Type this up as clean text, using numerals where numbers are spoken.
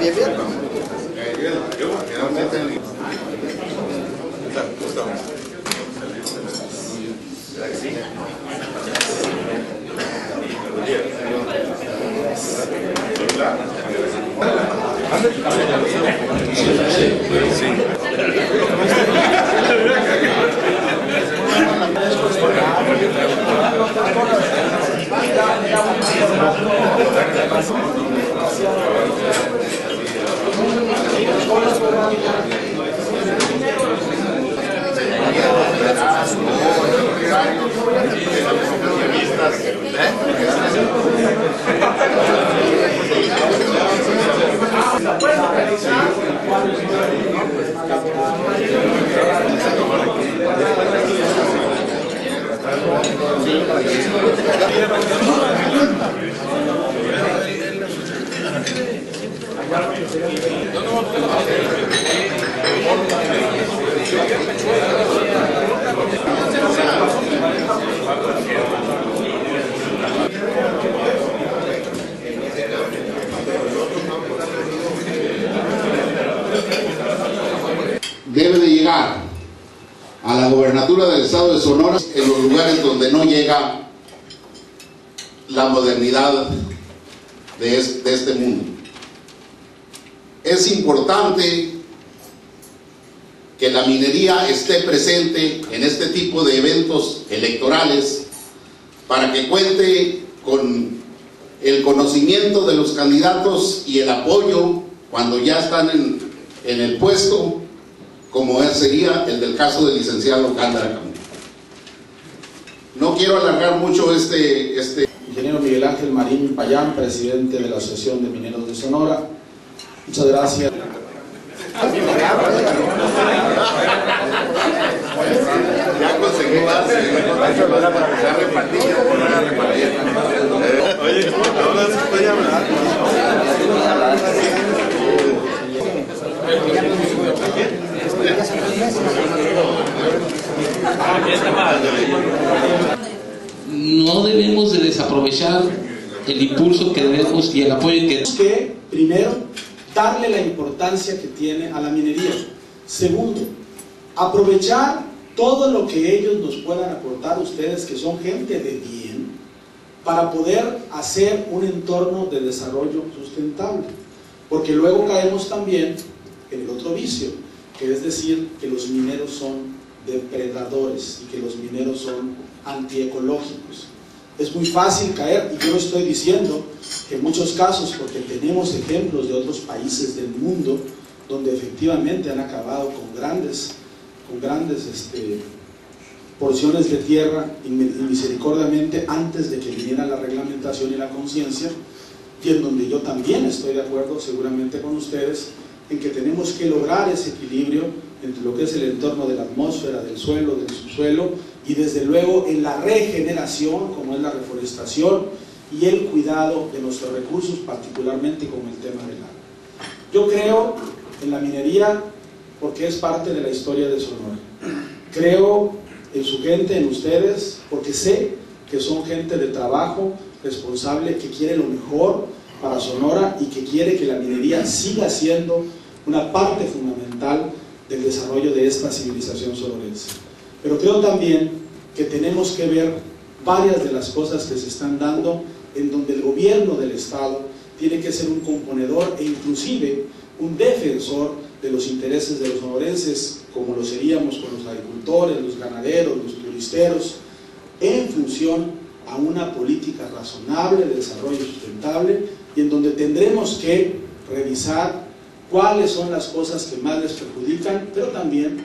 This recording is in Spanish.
Bien, bien. Debe de llegar a la gobernatura del estado de Sonora en los lugares donde no llega la modernidad de este mundo. Es importante que la minería esté presente en este tipo de eventos electorales para que cuente con el conocimiento de los candidatos y el apoyo cuando ya están en el puesto, como sería el del caso del licenciado Gándara Camus. No quiero alargar mucho Ingeniero Miguel Ángel Marín Payán, presidente de la Asociación de Mineros de Sonora. Muchas gracias. Ya conseguí más. Oye, ahora se puede hablar. No debemos de desaprovechar el impulso que debemos y el apoyo que primero, darle la importancia que tiene a la minería. Segundo, aprovechar todo lo que ellos nos puedan aportar, ustedes que son gente de bien, para poder hacer un entorno de desarrollo sustentable. Porque luego caemos también en el otro vicio, que es decir que los mineros son depredadores y que los mineros son antiecológicos. Es muy fácil caer, y yo lo estoy diciendo que en muchos casos, porque tenemos ejemplos de otros países del mundo donde efectivamente han acabado con grandes porciones de tierra misericordiamente antes de que viniera la reglamentación y la conciencia, y en donde yo también estoy de acuerdo seguramente con ustedes en que tenemos que lograr ese equilibrio entre lo que es el entorno de la atmósfera, del suelo, del subsuelo, y desde luego en la regeneración, como es la reforestación, y el cuidado de nuestros recursos, particularmente con el tema del agua. Yo creo en la minería porque es parte de la historia de Sonora. Creo en su gente, en ustedes, porque sé que son gente de trabajo, responsable, que quiere lo mejor para Sonora y que quiere que la minería siga siendo una parte fundamental del desarrollo de esta civilización sonorense. Pero creo también que tenemos que ver varias de las cosas que se están dando en donde el gobierno del Estado tiene que ser un componedor e inclusive un defensor de los intereses de los sonorenses, como lo seríamos con los agricultores, los ganaderos, los turisteros, en función a una política razonable de desarrollo sustentable, y en donde tendremos que revisar cuáles son las cosas que más les perjudican, pero también